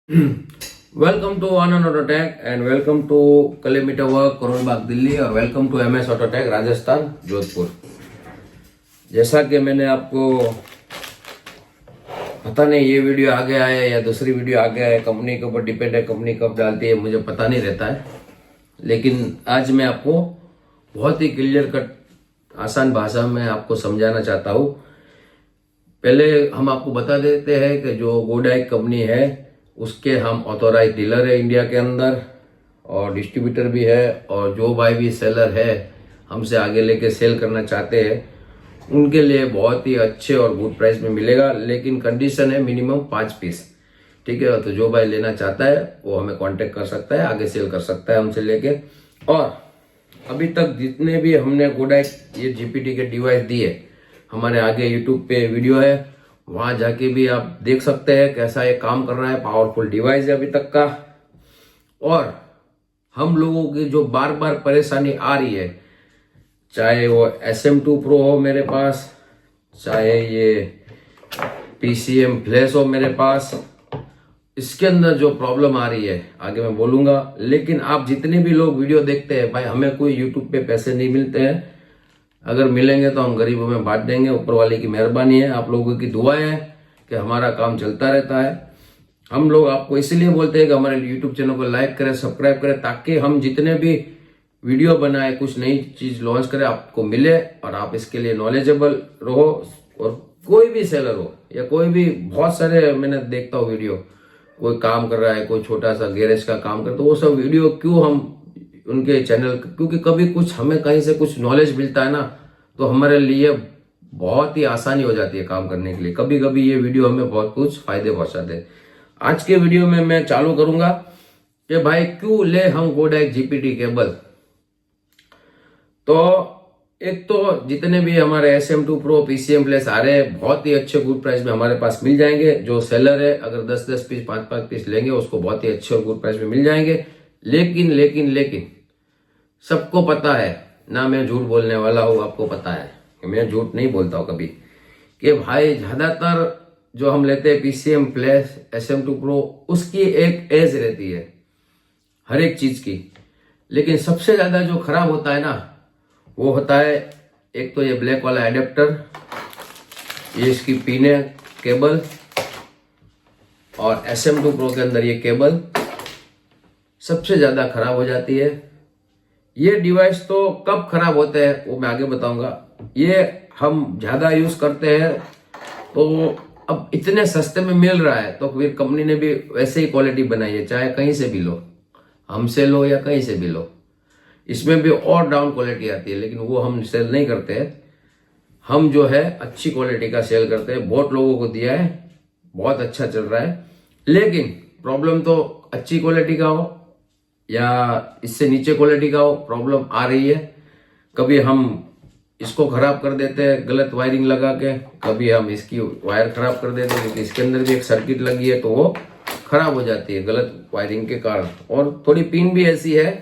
Welcome to Anand Autotech and welcome to कलेमीटर work Karol Bagh Delhi और welcome to MS Autotech Rajasthan Jodhpur. जैसा कि मैंने आपको पता नहीं ये वीडियो आगे आया या दूसरी वीडियो आगे आया, कंपनी के ऊपर डिपेंड है, कंपनी कब डालती है मुझे पता नहीं रहता है, लेकिन आज मैं आपको बहुत ही क्लियर कट आसान भाषा में आपको समझाना चाहता हूँ। पहले हम आपको बता देते हैं कि जो गोडाइक कंपनी है उसके हम ऑथोराइज डीलर है इंडिया के अंदर और डिस्ट्रीब्यूटर भी है, और जो भाई भी सेलर है हमसे आगे लेके सेल करना चाहते हैं उनके लिए बहुत ही अच्छे और गुड प्राइस में मिलेगा, लेकिन कंडीशन है मिनिमम 5 पीस। ठीक है, तो जो भाई लेना चाहता है वो हमें कांटेक्ट कर सकता है, आगे सेल कर सकता है हमसे लेके। और अभी तक जितने भी हमने गोडाइक ये जीपीटी के डिवाइस दिए, हमारे आगे यूट्यूब पे वीडियो है, वहां जाके भी आप देख सकते हैं कैसा ये काम कर रहा है। पावरफुल डिवाइस है अभी तक का। और हम लोगों की जो बार बार परेशानी आ रही है, चाहे वो SM2 Pro हो मेरे पास, चाहे ये PCM फ्लैश हो मेरे पास, इसके अंदर जो प्रॉब्लम आ रही है आगे मैं बोलूंगा। लेकिन आप जितने भी लोग वीडियो देखते हैं, भाई हमें कोई यूट्यूब पे पैसे नहीं मिलते हैं, अगर मिलेंगे तो हम गरीबों में बांट देंगे। ऊपर वाले की मेहरबानी है, आप लोगों की दुआएं है कि हमारा काम चलता रहता है। हम लोग आपको इसलिए बोलते हैं कि हमारे यूट्यूब चैनल को लाइक करें, सब्सक्राइब करें, ताकि हम जितने भी वीडियो बनाए, कुछ नई चीज लॉन्च करें, आपको मिले और आप इसके लिए नॉलेजेबल रहो। और कोई भी सेलर हो या कोई भी, बहुत सारे मैंने देखता हूँ वीडियो, कोई काम कर रहा है, कोई छोटा सा गैरेज का काम कर, तो वो सब वीडियो क्यों हम उनके चैनल, क्योंकि कभी कुछ हमें कहीं से कुछ नॉलेज मिलता है ना, तो हमारे लिए बहुत ही आसानी हो जाती है काम करने के लिए। कभी कभी ये वीडियो हमें बहुत कुछ फायदे पहुंचाते हैं। आज के वीडियो में मैं चालू करूंगा कि भाई क्यों ले हम गोडाइक जीपीटी केबल। तो एक तो जितने भी हमारे SM2 Pro PCM फ्लैश आ रहे हैं, बहुत ही अच्छे गुड प्राइस में हमारे पास मिल जाएंगे। जो सेलर है अगर 10-10 पीस 5-5 पीस लेंगे उसको बहुत ही अच्छे और गुड प्राइस में मिल जाएंगे। लेकिन लेकिन लेकिन सबको पता है ना, मैं झूठ बोलने वाला हूं, आपको पता है कि मैं झूठ नहीं बोलता हूं कभी, कि भाई ज्यादातर जो हम लेते हैं PCM फ्लैश SM2 Pro, उसकी एक एज रहती है हर एक चीज की। लेकिन सबसे ज्यादा जो खराब होता है ना, वो होता है एक तो ये ब्लैक वाला एडेप्टर, ये इसकी पिन है केबल, और SM2 Pro के अंदर ये केबल सबसे ज्यादा खराब हो जाती है। ये डिवाइस तो कब खराब होते हैं वो मैं आगे बताऊंगा। ये हम ज्यादा यूज करते हैं तो अब इतने सस्ते में मिल रहा है, तो फिर कंपनी ने भी वैसे ही क्वालिटी बनाई है, चाहे कहीं से भी लो, हमसे लो या कहीं से भी लो, इसमें भी और डाउन क्वालिटी आती है, लेकिन वो हम सेल नहीं करते हैं। हम जो है अच्छी क्वालिटी का सेल करते हैं। बहुत लोगों को दिया है, बहुत अच्छा चल रहा है। लेकिन प्रॉब्लम तो अच्छी क्वालिटी का हो या इससे नीचे क्वालिटी का हो, प्रॉब्लम आ रही है। कभी हम इसको खराब कर देते हैं गलत वायरिंग लगा के, कभी हम इसकी वायर खराब कर देते हैं, क्योंकि इसके अंदर भी एक सर्किट लगी है तो वो खराब हो जाती है गलत वायरिंग के कारण। और थोड़ी पिन भी ऐसी है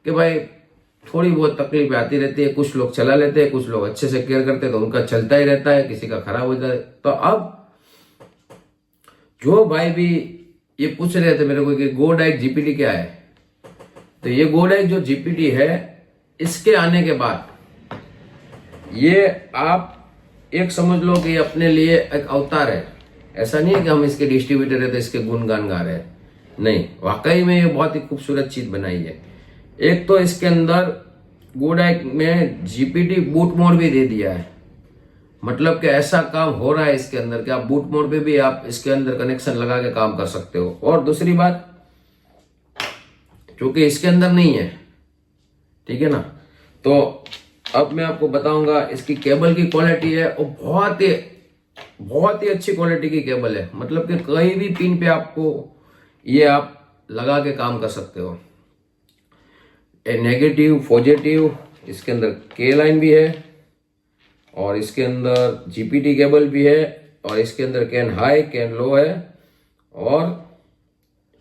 कि भाई थोड़ी बहुत तकलीफ आती रहती है। कुछ लोग चला लेते हैं, कुछ लोग अच्छे से केयर करते हैं तो उनका चलता ही रहता है, किसी का खराब हो जाता है। तो अब जो भाई भी ये पूछ रहे थे मेरे को कि गोडाइक जीपीटी क्या है, तो ये गोडाइक जो जीपीटी है, इसके आने के बाद ये आप एक समझ लो कि अपने लिए एक अवतार है। ऐसा नहीं है कि हम इसके डिस्ट्रीब्यूटर है तो इसके गुणगान गा रहे हैं, नहीं, वाकई में ये बहुत ही खूबसूरत चीज बनाई है। एक तो इसके अंदर गोडाइक में जीपीटी बूट मोड भी दे दिया है, मतलब कि ऐसा काम हो रहा है इसके अंदर कि आप बूट मोड पे भी आप इसके अंदर कनेक्शन लगा के काम कर सकते हो। और दूसरी बात, क्योंकि इसके अंदर नहीं है, ठीक है ना, तो अब मैं आपको बताऊंगा इसकी केबल की क्वालिटी है, और बहुत ही अच्छी क्वालिटी की केबल है। मतलब कि कहीं भी पिन पे आपको ये आप लगा के काम कर सकते हो। नेगेटिव पॉजिटिव, इसके अंदर के लाइन भी है, और इसके अंदर जीपीटी केबल भी है, और इसके अंदर कैन हाई कैन लो है, और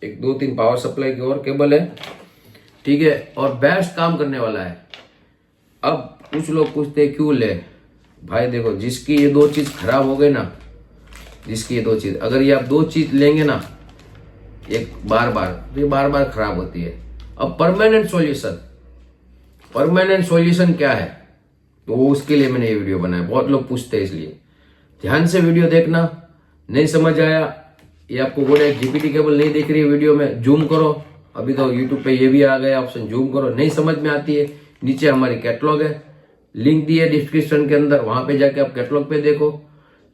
एक 2-3 पावर सप्लाई की और केबल है, ठीक है, और बेस्ट काम करने वाला है। अब कुछ लोग पूछते हैं क्यों ले, भाई देखो, जिसकी ये 2 चीज खराब हो गई ना, जिसकी ये 2 चीज, अगर ये आप 2 चीज लेंगे ना एक बार बार, तो ये बार बार खराब होती है। अब परमानेंट सॉल्यूशन क्या है, तो उसके लिए मैंने ये वीडियो बनाया। बहुत लोग पूछते हैं, इसलिए ध्यान से वीडियो देखना। नहीं समझ आया, ये आपको बोले जीपीटी केबल नहीं दिख रही है वीडियो में, जूम करो। अभी तो यूट्यूब पे ये भी आ गया ऑप्शन, जूम करो। नहीं समझ में आती है, नीचे हमारी कैटलॉग है, लिंक दी है डिस्क्रिप्शन के अंदर, वहां पे जाके आप कैटलॉग पे देखो।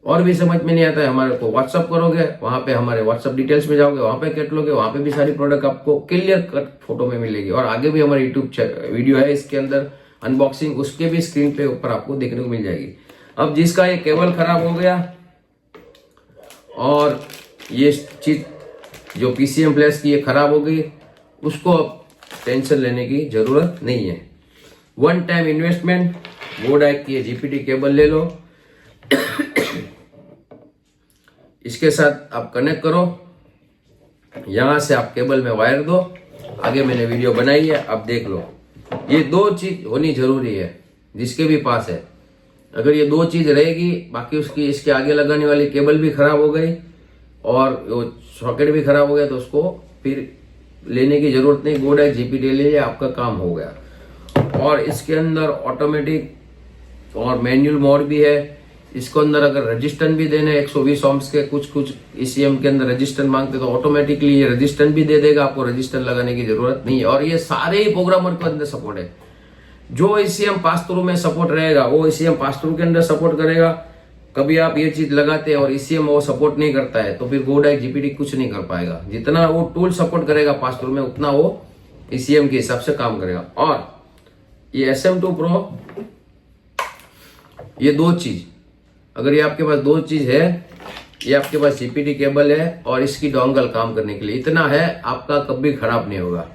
और भी समझ में नहीं आता है, हमारे को व्हाट्सअप करोगे, वहां पे हमारे व्हाट्सअप डिटेल्स में जाओगे, वहां पे कैटलॉग है, वहां पे भी सारी प्रोडक्ट आपको क्लियर कट फोटो में मिलेगी। और आगे भी हमारी यूट्यूब वीडियो है, इसके अंदर अनबॉक्सिंग, उसके भी स्क्रीन पे ऊपर आपको देखने को मिल जाएगी। अब जिसका ये केबल खराब हो गया और ये चीज जो पीसीएम फ्लैश की ये खराब हो गई, उसको अब टेंशन लेने की जरूरत नहीं है। वन टाइम इन्वेस्टमेंट, वोडाक की जीपीटी केबल ले लो, इसके साथ आप कनेक्ट करो, यहां से आप केबल में वायर दो। आगे मैंने वीडियो बनाई है, आप देख लो। ये दो चीज होनी जरूरी है जिसके भी पास है। अगर ये दो चीज रहेगी, बाकी उसकी इसके आगे लगाने वाली केबल भी खराब हो गई और वो सॉकेट भी खराब हो गया, तो उसको फिर लेने की जरूरत नहीं। वोडाक जीपीटी ले लिया, आपका काम हो गया। और इसके अंदर ऑटोमेटिक और मैनुअल मोड भी है। इसको अंदर अगर रजिस्टेंस भी देने 120 ohms के कुछ ईसीएम के अंदर रजिस्टेंस मांगते, तो ऑटोमेटिकली ये रजिस्टेंस भी दे देगा, आपको रजिस्टेंस लगाने की जरूरत नहीं है। और ये सारे ही प्रोग्रामर के अंदर सपोर्ट है। जो ईसीएम पास थ्रू में सपोर्ट रहेगा वो ईसीएम पास थ्रू के अंदर सपोर्ट करेगा। कभी आप ये चीज लगाते हैं और ईसीएम वो सपोर्ट नहीं करता है, तो फिर वोडाक जीपीटी कुछ नहीं कर पाएगा। जितना वो टूल सपोर्ट करेगा पास थ्रू में, उतना वो ईसीएम के हिसाब से काम करेगा। और ये SM2 Pro, ये दो चीज, अगर ये आपके पास दो चीज है, ये आपके पास जीपीटी केबल है और इसकी डोंगल काम करने के लिए, इतना है, आपका कभी खराब नहीं होगा।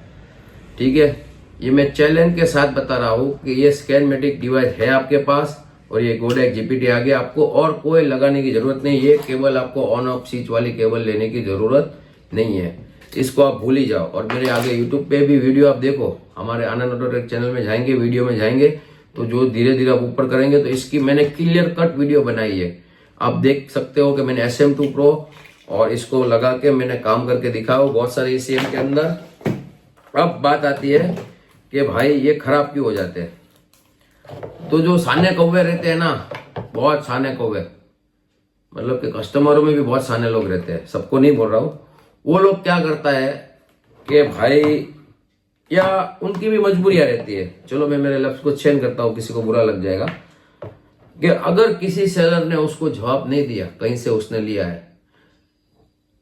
ठीक है, ये मैं चैलेंज के साथ बता रहा हूं कि ये स्कैनमेटिक डिवाइस है आपके पास और ये वोडाक जीपीटी आ गया, आपको और कोई लगाने की जरूरत नहीं। ये केबल आपको ऑन ऑफ स्विच वाली केबल लेने की जरूरत नहीं है, इसको आप भूल ही जाओ। और मेरे आगे यूट्यूब पे भी वीडियो आप देखो, हमारे आनंद ऑटोटेक चैनल में जाएंगे, वीडियो में जाएंगे, तो जो धीरे धीरे आप ऊपर करेंगे, तो इसकी मैंने क्लियर कट वीडियो बनाई है। आप देख सकते हो कि मैंने SM2 Pro और इसको लगा के मैंने काम करके दिखाओ बहुत सारे ईसीएम के अंदर। अब बात आती है कि भाई ये खराब क्यों हो जाते हैं। तो जो साने कौवे रहते हैं ना, बहुत साने कौवे, मतलब कि कस्टमरों में भी बहुत साने लोग रहते हैं, सबको नहीं बोल रहा हूं, वो लोग क्या करता है कि भाई, या उनकी भी मजबूरियां रहती है, चलो मैं मेरे लफ्ज को चेंज करता हूं, किसी को बुरा लग जाएगा, कि अगर किसी सेलर ने उसको जवाब नहीं दिया, कहीं से उसने लिया है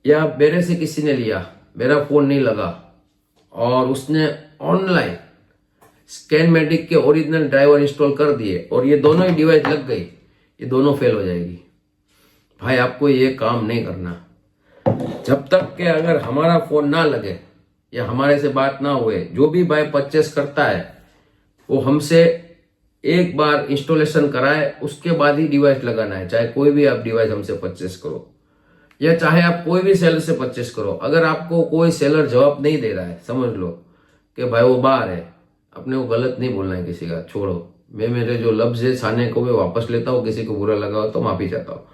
या मेरे से किसी ने लिया, मेरा फोन नहीं लगा और उसने ऑनलाइन स्कैनमेटिक के ओरिजिनल ड्राइवर इंस्टॉल कर दिए और ये दोनों ही डिवाइस लग गई, ये दोनों फेल हो जाएगी। भाई आपको ये काम नहीं करना। जब तक कि अगर हमारा फोन ना लगे या हमारे से बात ना हुए, जो भी भाई परचेस करता है वो हमसे एक बार इंस्टॉलेशन कराए, उसके बाद ही डिवाइस लगाना है। चाहे कोई भी आप डिवाइस हमसे परचेस करो या चाहे आप कोई भी सेलर से परचेस करो, अगर आपको कोई सेलर जवाब नहीं दे रहा है, समझ लो कि भाई वो बाहर है, अपने को गलत नहीं बोलना है किसी का, छोड़ो। मैं मेरे जो लफ्ज है साने को मैं वापस लेता हूँ, किसी को बुरा लगा हो तो माफी चाहता हूँ।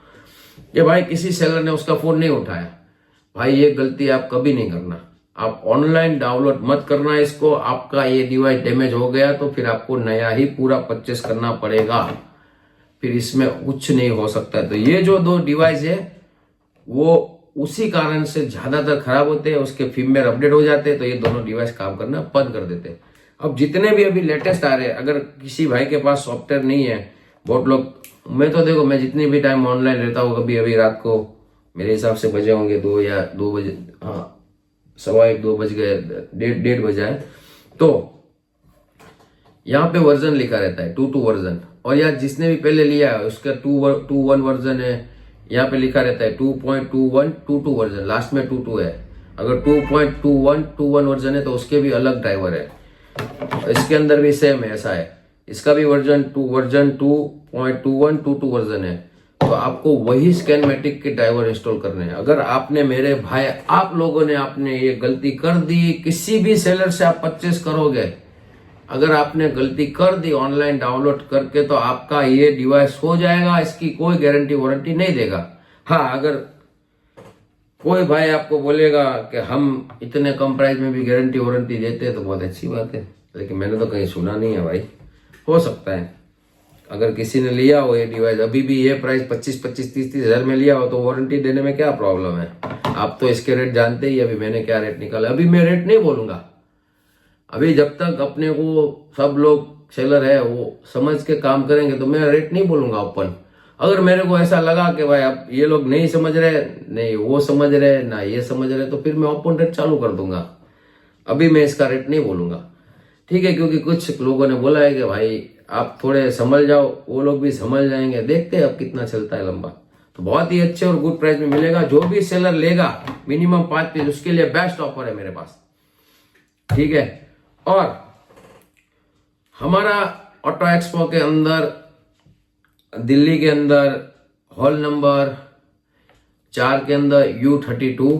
कि भाई किसी सेलर ने उसका फोन नहीं उठाया, भाई ये गलती आप कभी नहीं करना। आप ऑनलाइन डाउनलोड मत करना इसको। आपका ये डिवाइस डैमेज हो गया तो फिर आपको नया ही पूरा परचेस करना पड़ेगा, फिर इसमें कुछ नहीं हो सकता। तो ये जो दो डिवाइस है वो उसी कारण से ज्यादातर खराब होते हैं, उसके फर्मवेयर अपडेट हो जाते हैं, तो ये दोनों डिवाइस काम करना बंद कर देते हैं। अब जितने भी अभी लेटेस्ट आ रहे हैं, अगर किसी भाई के पास सॉफ्टवेयर नहीं है, बहुत लोग, मैं तो देखो, मैं जितनी भी टाइम ऑनलाइन रहता हूँ, कभी अभी रात को मेरे हिसाब से बजे होंगे 2 या 2 बजे, हाँ 1:15-2 बज गए, 1:30 बजा है, तो यहाँ पे वर्जन लिखा रहता है 2.2 वर्जन, और यार जिसने भी पहले लिया है उसका 2.1 वर्जन है, यहाँ पे लिखा रहता है 2.21 वर्जन, लास्ट में 2.2 है। अगर 2.21 वर्जन है तो उसके भी अलग ड्राइवर है, इसके अंदर भी सेम है, ऐसा है। इसका भी वर्जन 2.21 वर्जन है, तो आपको वही स्कैनमेटिक के ड्राइवर इंस्टॉल करने हैं। अगर आपने, मेरे भाई, आप लोगों ने आपने ये गलती कर दी, किसी भी सेलर से आप परचेस करोगे, अगर आपने गलती कर दी ऑनलाइन डाउनलोड करके, तो आपका ये डिवाइस हो जाएगा, इसकी कोई गारंटी वारंटी नहीं देगा। हाँ, अगर कोई भाई आपको बोलेगा कि हम इतने कम प्राइस में भी गारंटी वारंटी देते हैं तो बहुत अच्छी बात है, लेकिन मैंने तो कहीं सुना नहीं है भाई। हो सकता है अगर किसी ने लिया हो ये डिवाइस, अभी भी ये प्राइस 25-30 हज़ार में लिया हो तो वारंटी देने में क्या प्रॉब्लम है। आप तो इसके रेट जानते ही, अभी मैंने क्या रेट निकाला। अभी मैं रेट नहीं बोलूंगा, अभी जब तक अपने को सब लोग सेलर है वो समझ के काम करेंगे तो मैं रेट नहीं बोलूंगा ओपन। अगर मेरे को ऐसा लगा कि भाई अब ये लोग नहीं समझ रहे, नहीं वो समझ रहे, ना ये समझ रहे, तो फिर मैं ओपन रेट चालू कर दूंगा। अभी मैं इसका रेट नहीं बोलूंगा, ठीक है, क्योंकि कुछ लोगों ने बोला है कि भाई आप थोड़े समझ जाओ, वो लोग भी समझ जाएंगे। देखते हैं अब कितना चलता है लंबा। तो बहुत ही अच्छे और गुड प्राइस में मिलेगा। जो भी सेलर लेगा मिनिमम 5 पीस, उसके लिए बेस्ट ऑफर है मेरे पास, ठीक है। और हमारा ऑटो एक्सपो के अंदर दिल्ली के अंदर हॉल नंबर 4 के अंदर U32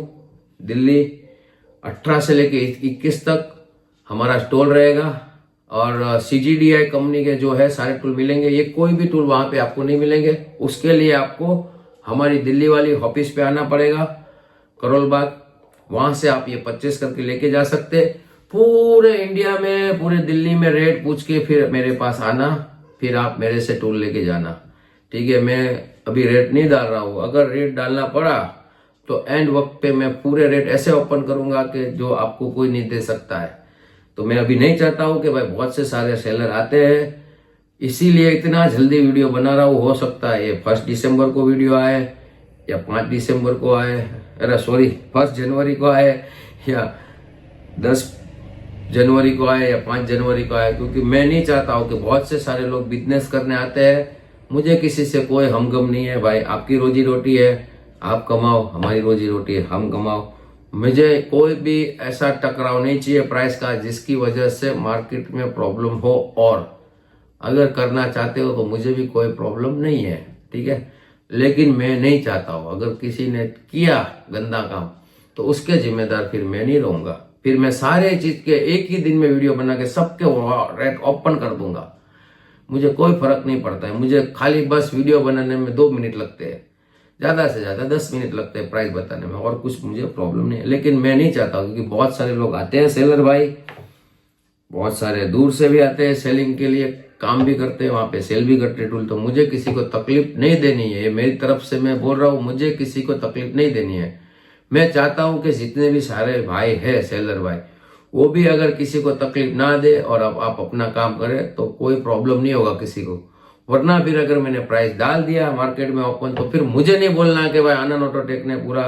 दिल्ली 18 से लेके 21 तक हमारा स्टॉल रहेगा। और CGDI कंपनी के जो है सारे टूल मिलेंगे। ये कोई भी टूल वहां पे आपको नहीं मिलेंगे, उसके लिए आपको हमारी दिल्ली वाली ऑफिस पे आना पड़ेगा, करोल बाग। वहां से आप ये परचेस करके लेके जा सकते। पूरे इंडिया में, पूरे दिल्ली में रेट पूछ के फिर मेरे पास आना, फिर आप मेरे से टूल लेके जाना, ठीक है। मैं अभी रेट नहीं डाल रहा हूं, अगर रेट डालना पड़ा तो एंड वक्त पे मैं पूरे रेट ऐसे ओपन करूंगा कि जो आपको कोई नहीं दे सकता है। तो मैं अभी नहीं चाहता हूं कि भाई बहुत से सारे सेलर आते हैं, इसीलिए इतना जल्दी वीडियो बना रहा हूं। हो सकता है ये 1 दिसंबर को वीडियो आए या 5 दिसंबर को आए, अरे सॉरी 1 जनवरी को आए या 10 जनवरी को आए या 5 जनवरी को आए, क्योंकि मैं नहीं चाहता हूं कि बहुत से सारे लोग बिजनेस करने आते हैं। मुझे किसी से कोई हमगम नहीं है भाई, आपकी रोजी रोटी है, आप कमाओ, हमारी रोजी रोटी है, हम कमाओ। मुझे कोई भी ऐसा टकराव नहीं चाहिए प्राइस का जिसकी वजह से मार्केट में प्रॉब्लम हो। और अगर करना चाहते हो तो मुझे भी कोई प्रॉब्लम नहीं है, ठीक है, लेकिन मैं नहीं चाहता हूं अगर किसी ने किया गंदा काम तो उसके जिम्मेदार फिर मैं नहीं रहूंगा। फिर मैं सारे चीज के एक ही दिन में वीडियो बना के सबके रेट ओपन कर दूंगा। मुझे कोई फर्क नहीं पड़ता है, मुझे खाली बस वीडियो बनाने में 2 मिनट लगते हैं, ज्यादा से ज्यादा 10 मिनट लगते हैं प्राइस बताने में, और कुछ मुझे प्रॉब्लम नहीं है। लेकिन मैं नहीं चाहता क्योंकि बहुत सारे लोग आते हैं सेलर भाई, बहुत सारे दूर से भी आते हैं सेलिंग के लिए, काम भी करते हैं वहां पे, सेल भी करते हैं टूल। तो मुझे किसी को तकलीफ नहीं देनी है, मेरी तरफ से मैं बोल रहा हूँ, मुझे किसी को तकलीफ नहीं देनी है। मैं चाहता हूं कि जितने भी सारे भाई है सेलर भाई, वो भी अगर किसी को तकलीफ ना दे और अब आप अपना काम करें तो कोई प्रॉब्लम नहीं होगा किसी को। वरना फिर अगर मैंने प्राइस डाल दिया मार्केट में ओपन तो फिर मुझे नहीं बोलना कि भाई आनंद ऑटोटेक ने पूरा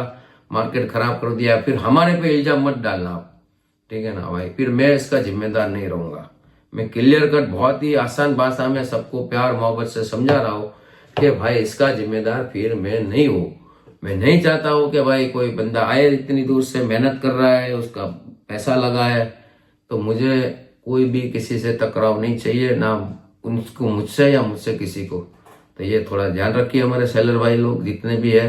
मार्केट खराब कर दिया, फिर हमारे पे इल्जाम मत डालना आप, ठीक है ना भाई। फिर मैं इसका जिम्मेदार नहीं रहूंगा। मैं क्लियर कट बहुत ही आसान भाषा में सबको प्यार मोहब्बत से समझा रहा हूँ कि भाई इसका जिम्मेदार फिर मैं नहीं हूं। मैं नहीं चाहता हूं कि भाई कोई बंदा आए इतनी दूर से, मेहनत कर रहा है, उसका पैसा लगा है, तो मुझे कोई भी किसी से टकराव नहीं चाहिए, ना उनको मुझसे या मुझसे किसी को। तो ये थोड़ा ध्यान रखिए हमारे सेलर भाई लोग जितने भी है,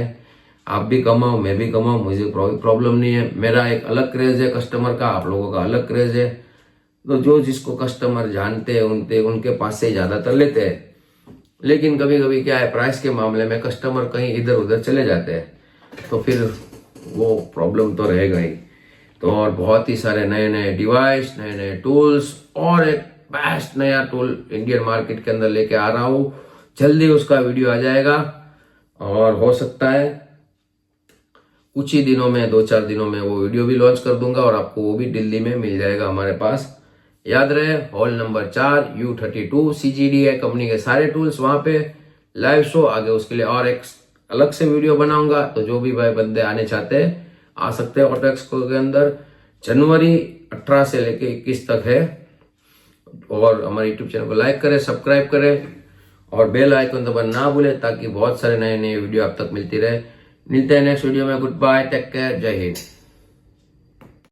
आप भी कमाओ मैं भी कमाऊं, मुझे प्रॉब्लम नहीं है। मेरा एक अलग क्रेज है कस्टमर का, आप लोगों का अलग क्रेज है। तो जो जिसको कस्टमर जानते हैं उनके पास से ज्यादातर लेते हैं। लेकिन कभी कभी क्या है, प्राइस के मामले में कस्टमर कहीं इधर उधर चले जाते हैं तो फिर वो प्रॉब्लम तो रहेगा ही। तो और बहुत ही सारे नए नए डिवाइस, नए नए टूल्स और एक बेस्ट नया टूल इंडियन मार्केट के अंदर लेके आ रहा हूं। जल्दी उसका वीडियो आ जाएगा और हो सकता है कुछ ही दिनों में, 2-4 दिनों में वो वीडियो भी लॉन्च कर दूंगा और आपको वो भी दिल्ली में मिल जाएगा हमारे पास। याद रहे hall number 4 U32 CGDI company के सारे टूल्स वहां पे लाइव शो। आगे उसके लिए और एक अलग से वीडियो बनाऊंगा, तो जो भी भाई बंदे आने चाहते हैं आ सकते हैं। ऑटो एक्सपो के अंदर जनवरी 18 से लेके 21 तक है। और हमारे यूट्यूब चैनल को लाइक करें, सब्सक्राइब करें और बेल आइकन दबाना ना भूलें ताकि बहुत सारे नए नए वीडियो आप तक मिलती रहे। मिलते हैं नेक्स्ट वीडियो में। गुड बाय, टेक केयर, जय हिंद।